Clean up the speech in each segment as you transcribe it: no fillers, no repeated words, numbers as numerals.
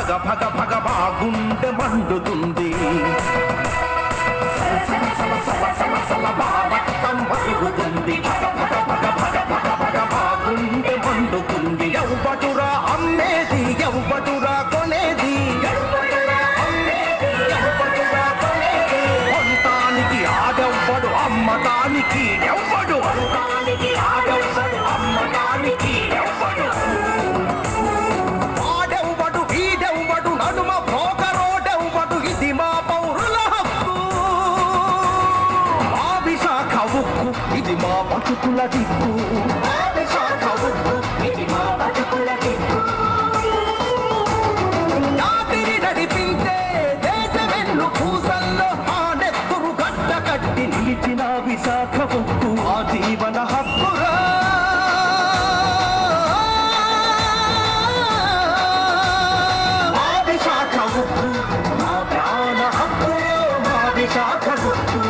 భగ భగ భగ బాగుండె మండుతుంది మరుగుతుంది భగ భగ భగ భగ భగ భగ బాగుండె మండుతుంది ఎవ్వడురా అమ్మేది ఎవ్వడురా కొనేది కొంటానికి ఆడెవ్వడు అమ్మటానికి ఎవ్వడు ఆడెవ్వడు అమ్మటానికి ఎవ్వడు వాడెవ్వడు వీడెవ్వడు నడుమ భోగరోడెవ్వడు ఇది మా పౌరుల హక్కు మా విశాఖ ఉక్కు ఇది మా బతుకుల దిక్కు విశాఖ ఉక్కు ఇది మా బతుకుల దిక్కు జాతిని నడిపించే దేశమెల్లు పూసల్లో ఆ నెత్తురు గడ్డ కట్టి నిలిచిన విశాఖ ఉక్కు ఆ జీవన హక్కురా మా విశాఖ ఉక్కు మా ప్రాణ హక్కు మా విశాఖ ఉక్కు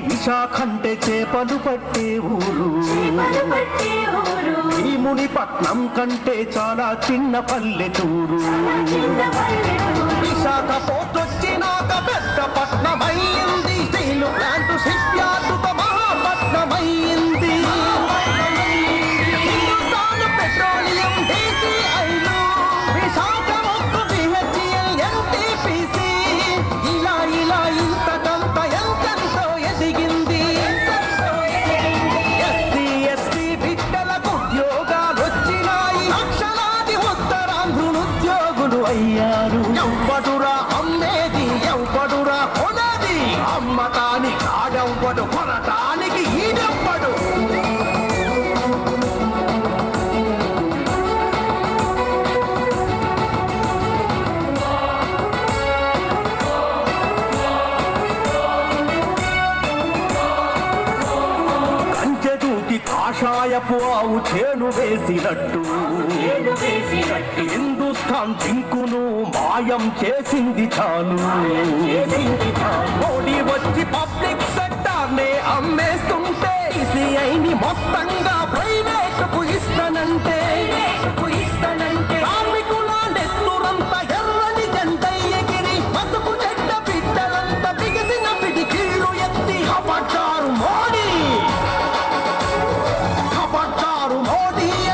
విశాఖంటే చేపలు పట్టే ఊరు భీమునిపట్నం కంటే చాలా చిన్న పల్లెటూరు విశాఖ పోర్టొచ్చినాక పెద్ద పట్నమైంది స్టీలు ప్లాంట్ షిప్ యార్డుతో మహాపట్నమైంది హిందుస్థాన్ పెట్రోలియం DCIలు విశాఖ ఉక్కు BHEL NTPC ఇలా ఇలా ఇంతకంత ఎంతెంతో ఎదిగింది SC ST బిడ్డలకు ఉద్యోగాలు వచ్చినాయి లక్షలాది ఉత్తరాంధ్రులు ఉద్యోగులు అయ్యారు ఎవ్వడురా అమ్మేది ఎవ్వడురా కొనది అమ్మటానికి ఆడెవ్వడు కొనటానికి ఈడెవ్వడు కాషాయపు ఆవు చేను వేసినట్టు హిందుస్థాన్ జింకును మాయం చేసింది చాలు మోడీ వచ్చి పబ్లిక్ సెక్టార్నే అమ్మేస్తుంటే CIని మొత్తంగా ప్రైవేటుకు ఇస్తానంటే కార్మికుల నెత్తురంతా ఎర్రని జెండై ఎగిరి బతుకు చెడ్డ బిడ్డలంతా బిగిసిన పిడికిళ్ళు ఎత్తి అపడ్డారు మోడీ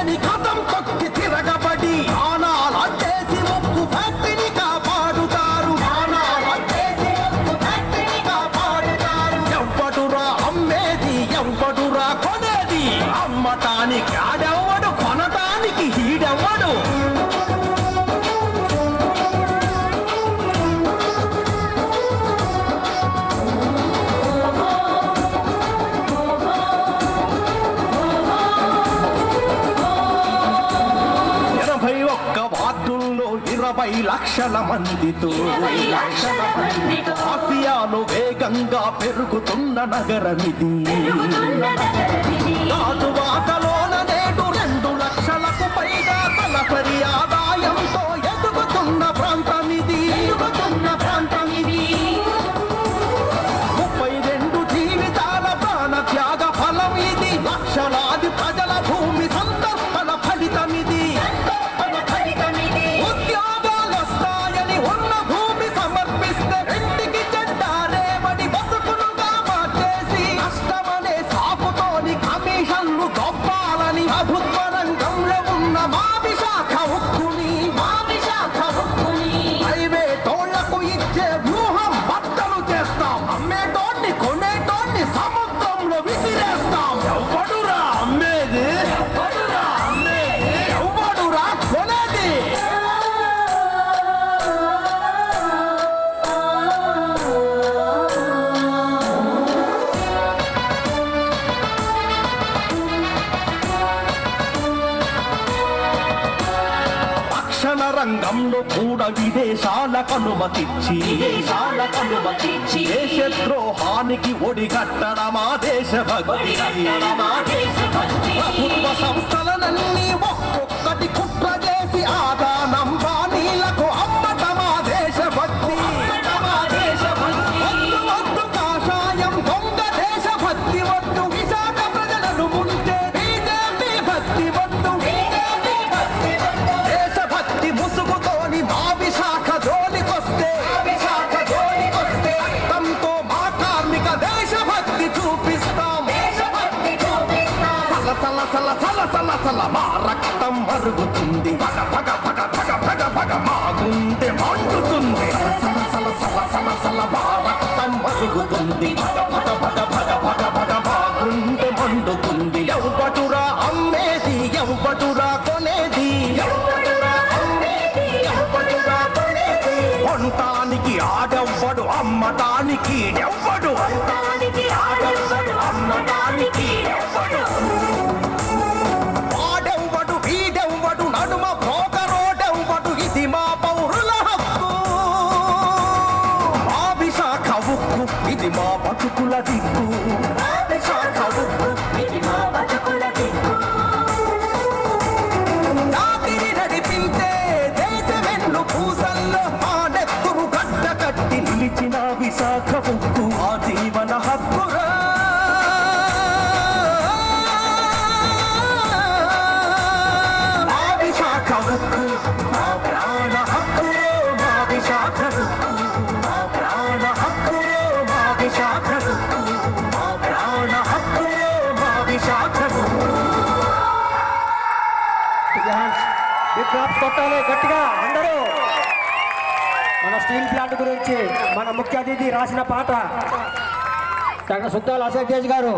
అని కథం తొక్కి తిరగబడి ప్రాణాలు అడ్డేసి ఉక్కు ఫ్యాక్టరీని కాపాడుతారు ఎవ్వడురా అమ్మేది ఎవ్వడురా కొనేది అమ్మటానికి ఆడెవ్వడు కొనటానికి ఈడెవ్వడు వార్డుల్లో 20 లక్షల మందితో ఆసియాలో వేగంగా పెరుగుతున్న నగరమిది రాజువాకలోన నేడు 2 లక్షలకు పైగా తలసరి ఆదాయంతో ఎదుగుతున్న ప్రాంతమిది 32 జీవితాల ప్రాణ త్యాగ ఫలం ఇది లక్షలాది ప్రజల భూమి సంతర్పణ ఫలితమిది ఉద్యోగాలు వస్తాయని ఉన్న భూమి సమర్పిస్తే ఇంటికి చెడ్డారేమని బతుకులుగా మార్చేసి నష్టమనే సాకుతోని కమిషన్లు గొప్పాలని ప్రభుత్వ రంగంలో ఉన్న మా విశాఖ ఉక్కుని ప్రైవేటోళ్లకు ఇచ్చే వ్యూహం బట్టలు చేస్తాం అమ్మేటోడిని కొనేటోడిని సముద్రంలో విసిరేస్తాం ఎవడురా అమ్మేది ఎవడురా కొనేది రక్షణ రంగంలో కూడా విదేశాలకు అనుమతిచ్చి దేశద్రోహానికి ఒడిగట్టడమా దేశభక్తి ప్రభుత్వ సంస్థలనన్నీ ఒక్కొక్కటి కుట్ర చేసి ఆదానం బాణీలకు సల సల సల సల మా రక్తం మరుగుతుంది భగ భగ భగ భగ భగ భగ మా గుండె మండుతుంది సల సల సల సల సల మా రక్తం మరుగుతుంది భగ భగ భగ భగ భగ భగ మా గుండె మండుతుంది ఎవ్వడురా అమ్మేది ఎవ్వడురా కొనేది ఎవ్వడురా అమ్మేది ఎవ్వడురా కొనేది వంటానికి ఆడెవ్వడు అమ్మటానికి ఎవ్వడు వంటానికి ఆడెవ్వడు అమ్మటానికి ఎవ్వడు వాడెవ్వడు వీడెవ్వడు నడుమ భోగరోడెవ్వడు ఇది మా పౌరుల హక్కు మా విశాఖ ఉక్కు ఇది మా బతుకుల దిక్కు మా విశాఖ ఉక్కు ఇది మా బతుకుల దిక్కు రాత్రి నడిపించే దేశమెన్ను పూసల్లో మా నెత్తురు గడ్డ కట్టి నిలిచిన విశాఖ ఉక్కు ఆ జీవన హక్కురా మా విశాఖ ఉక్కు మా ప్రాణ హక్కురో మా విశాఖ ఉక్కు మా ప్రాణ హక్కురో మా విశాఖ ఉక్కు మా ప్రాణ హక్కురో మా విశాఖ ఉక్కు బిగ్ క్లాప్స్ కొట్టాలి గట్టిగా అందరూ. మన స్టీల్ ప్లాంట్ గురించి మన ముఖ్య అతిథి రాసిన పాట డాక్టర్ సుద్దాల అశోక్ తేజ్ గారు